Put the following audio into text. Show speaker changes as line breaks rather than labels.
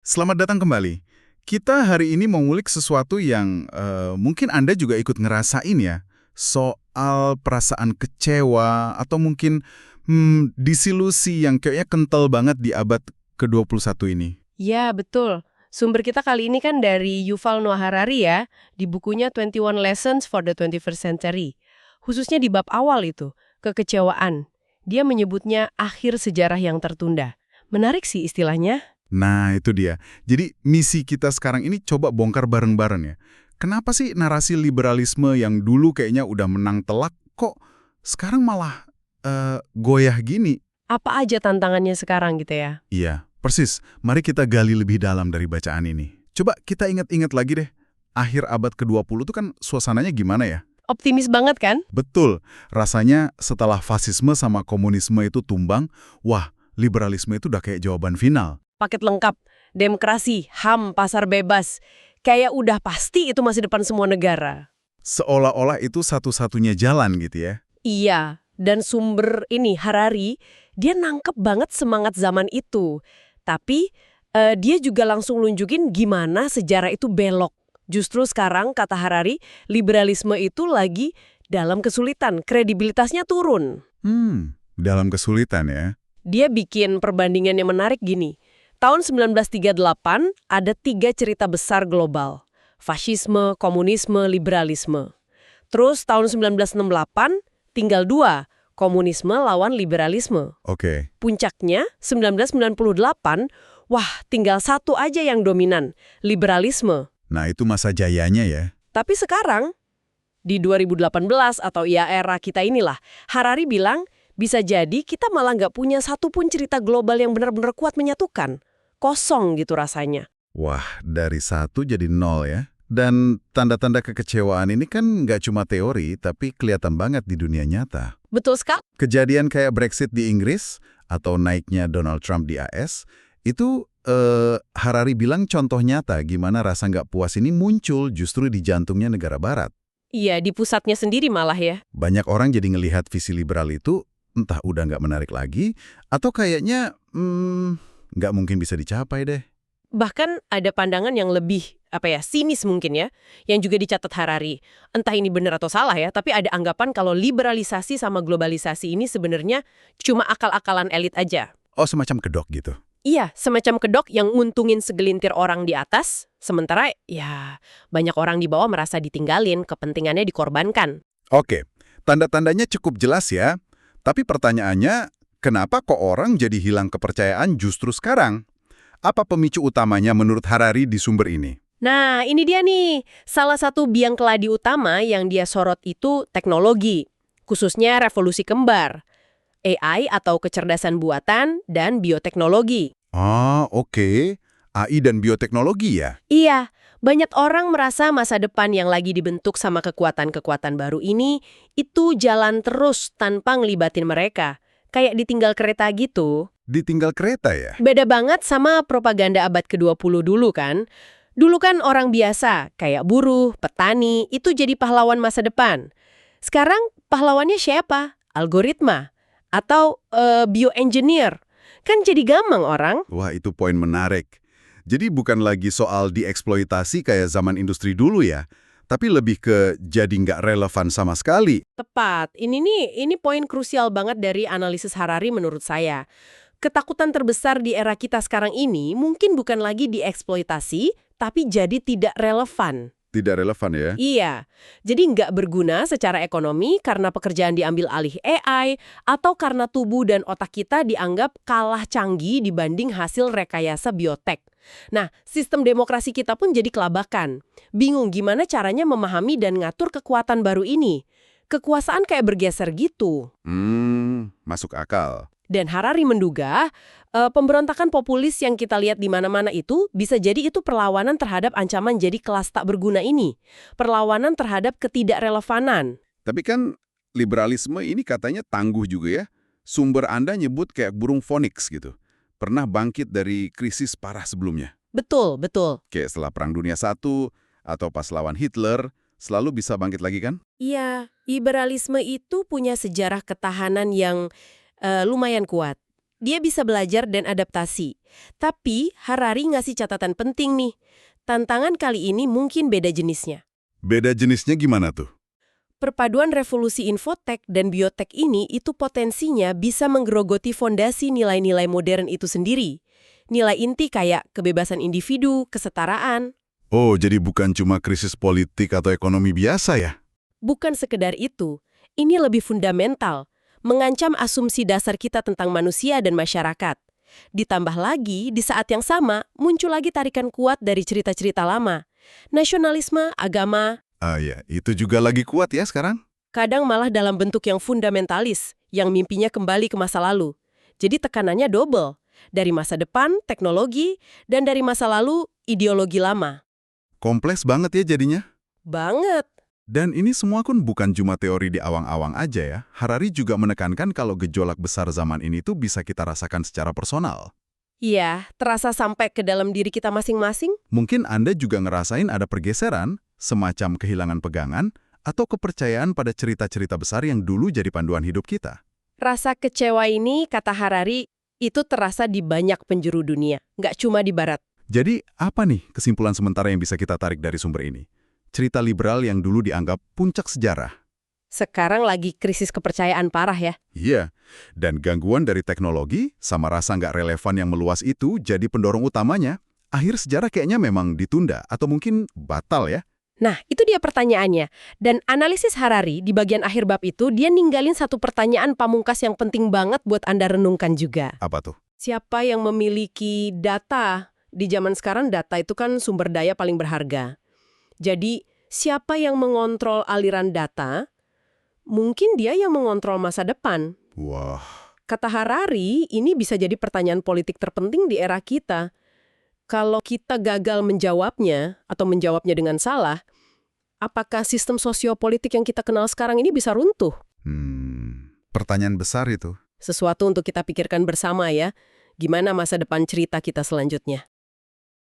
Selamat datang kembali. Kita hari ini mau ngulik sesuatu yang mungkin Anda juga ikut ngerasain ya, soal perasaan kecewa atau mungkin disilusi yang kayaknya kental banget di abad ke-21 ini.
Ya, betul. Sumber kita kali ini kan dari Yuval Noah Harari ya, di bukunya 21 Lessons for the 21st Century. Khususnya di bab awal itu, kekecewaan. Dia menyebutnya akhir sejarah yang tertunda. Menarik sih istilahnya.
Nah, itu dia. Jadi misi kita sekarang ini coba bongkar bareng-bareng ya. Kenapa sih narasi liberalisme yang dulu kayaknya udah menang telak, kok sekarang malah goyah gini?
Apa aja tantangannya sekarang gitu ya?
Iya, persis. Mari kita gali lebih dalam dari bacaan ini. Coba kita ingat-ingat lagi deh. Akhir abad ke-20 itu kan suasananya gimana ya?
Optimis banget kan?
Betul. Rasanya setelah fasisme sama komunisme itu tumbang, wah, liberalisme itu udah kayak jawaban final.
Paket lengkap, demokrasi, HAM, pasar bebas. Kayak udah pasti itu masa depan semua negara.
Seolah-olah itu satu-satunya jalan gitu ya.
Iya, dan sumber ini, Harari, dia nangkep banget semangat zaman itu. Tapi dia juga langsung nunjukin gimana sejarah itu belok. Justru sekarang, kata Harari, liberalisme itu lagi dalam kesulitan, kredibilitasnya turun.
Dalam kesulitan ya.
Dia bikin perbandingan yang menarik gini. Tahun 1938 ada 3 cerita besar global. Fasisme, komunisme, liberalisme. Terus tahun 1968 tinggal 2, komunisme lawan liberalisme.
Oke.
Puncaknya 1998, wah tinggal 1 aja yang dominan, liberalisme.
Nah, itu masa jayanya ya.
Tapi sekarang, di 2018 atau ya era kita inilah, Harari bilang bisa jadi kita malah nggak punya satupun cerita global yang benar-benar kuat menyatukan. Kosong gitu rasanya.
Wah, dari 1 jadi 0 ya. Dan tanda-tanda kekecewaan ini kan nggak cuma teori, tapi kelihatan banget di dunia nyata.
Betul sekali.
Kejadian kayak Brexit di Inggris atau naiknya Donald Trump di AS, itu Harari bilang contoh nyata gimana rasa nggak puas ini muncul justru di jantungnya negara barat.
Iya, di pusatnya sendiri malah ya.
Banyak orang jadi ngelihat visi liberal itu entah udah nggak menarik lagi, atau kayaknya nggak mungkin bisa dicapai deh.
Bahkan ada pandangan yang lebih, sinis mungkin ya, yang juga dicatat Harari. Entah ini benar atau salah ya, tapi ada anggapan kalau liberalisasi sama globalisasi ini sebenarnya cuma akal-akalan elit aja.
Oh, semacam kedok gitu.
Iya, semacam kedok yang nguntungin segelintir orang di atas, sementara ya banyak orang di bawah merasa ditinggalin, kepentingannya dikorbankan.
Oke, tanda-tandanya cukup jelas ya. Tapi pertanyaannya, kenapa kok orang jadi hilang kepercayaan justru sekarang? Apa pemicu utamanya menurut Harari di sumber ini?
Nah, ini dia nih. Salah satu biang keladi utama yang dia sorot itu teknologi, khususnya revolusi kembar, AI atau kecerdasan buatan, dan bioteknologi.
Ah, oke. AI dan bioteknologi ya?
Iya, banyak orang merasa masa depan yang lagi dibentuk sama kekuatan-kekuatan baru ini itu jalan terus tanpa ngelibatin mereka. Kayak ditinggal kereta gitu.
Ditinggal kereta ya?
Beda banget sama propaganda abad ke-20 dulu kan. Dulu kan orang biasa, kayak buruh, petani, itu jadi pahlawan masa depan. Sekarang pahlawannya siapa? Algoritma? Atau bioengineer? Kan jadi gampang orang.
Wah, itu poin menarik. Jadi bukan lagi soal dieksploitasi kayak zaman industri dulu ya, tapi lebih ke jadi nggak relevan sama sekali.
Tepat. Ini poin krusial banget dari analisis Harari menurut saya. Ketakutan terbesar di era kita sekarang ini mungkin bukan lagi dieksploitasi, tapi jadi tidak relevan.
Tidak relevan ya?
Iya, jadi nggak berguna secara ekonomi karena pekerjaan diambil alih AI, atau karena tubuh dan otak kita dianggap kalah canggih dibanding hasil rekayasa biotek. Nah, sistem demokrasi kita pun jadi kelabakan. Bingung gimana caranya memahami dan ngatur kekuatan baru ini. Kekuasaan kayak bergeser gitu.
Masuk akal.
Dan Harari menduga pemberontakan populis yang kita lihat di mana-mana itu bisa jadi itu perlawanan terhadap ancaman jadi kelas tak berguna ini. Perlawanan terhadap ketidakrelevanan.
Tapi kan liberalisme ini katanya tangguh juga ya. Sumber Anda nyebut kayak burung Phoenix gitu. Pernah bangkit dari krisis parah sebelumnya.
Betul, betul.
Kayak setelah Perang Dunia I atau pas lawan Hitler, selalu bisa bangkit lagi kan?
Iya, liberalisme itu punya sejarah ketahanan yang lumayan kuat. Dia bisa belajar dan adaptasi. Tapi Harari ngasih catatan penting nih. Tantangan kali ini mungkin beda jenisnya.
Beda jenisnya gimana tuh?
Perpaduan revolusi infotek dan biotek ini itu potensinya bisa menggerogoti fondasi nilai-nilai modern itu sendiri. Nilai inti kayak kebebasan individu, kesetaraan.
Oh, jadi bukan cuma krisis politik atau ekonomi biasa ya?
Bukan sekedar itu, ini lebih fundamental, mengancam asumsi dasar kita tentang manusia dan masyarakat. Ditambah lagi, di saat yang sama, muncul lagi tarikan kuat dari cerita-cerita lama. Nasionalisme, agama,
Ah ya, itu juga lagi kuat ya sekarang?
kadang malah dalam bentuk yang fundamentalis, yang mimpinya kembali ke masa lalu. Jadi tekanannya double, dari masa depan, teknologi, dan dari masa lalu, ideologi lama.
Kompleks banget ya jadinya.
Banget.
Dan ini semua kan bukan cuma teori di awang-awang aja ya. Harari juga menekankan kalau gejolak besar zaman ini tuh bisa kita rasakan secara personal.
Iya, terasa sampai ke dalam diri kita masing-masing.
Mungkin Anda juga ngerasain ada pergeseran, semacam kehilangan pegangan, atau kepercayaan pada cerita-cerita besar yang dulu jadi panduan hidup kita.
Rasa kecewa ini, kata Harari, itu terasa di banyak penjuru dunia, nggak cuma di barat.
Jadi, apa nih kesimpulan sementara yang bisa kita tarik dari sumber ini? Cerita liberal yang dulu dianggap puncak sejarah.
Sekarang lagi krisis kepercayaan parah ya.
Iya, dan gangguan dari teknologi sama rasa nggak relevan yang meluas itu jadi pendorong utamanya. Akhir sejarah kayaknya memang ditunda atau mungkin batal ya.
Nah, itu dia pertanyaannya. Dan analisis Harari di bagian akhir bab itu, dia ninggalin satu pertanyaan pamungkas yang penting banget buat Anda renungkan juga.
Apa tuh?
Siapa yang memiliki data? Di zaman sekarang data itu kan sumber daya paling berharga. Jadi, siapa yang mengontrol aliran data? Mungkin dia yang mengontrol masa depan.
Wah,
Kata Harari, ini bisa jadi pertanyaan politik terpenting di era kita. Kalau kita gagal menjawabnya, atau menjawabnya dengan salah, apakah sistem sosiopolitik yang kita kenal sekarang ini bisa runtuh?
pertanyaan besar itu.
Sesuatu untuk kita pikirkan bersama ya. Gimana masa depan cerita kita selanjutnya?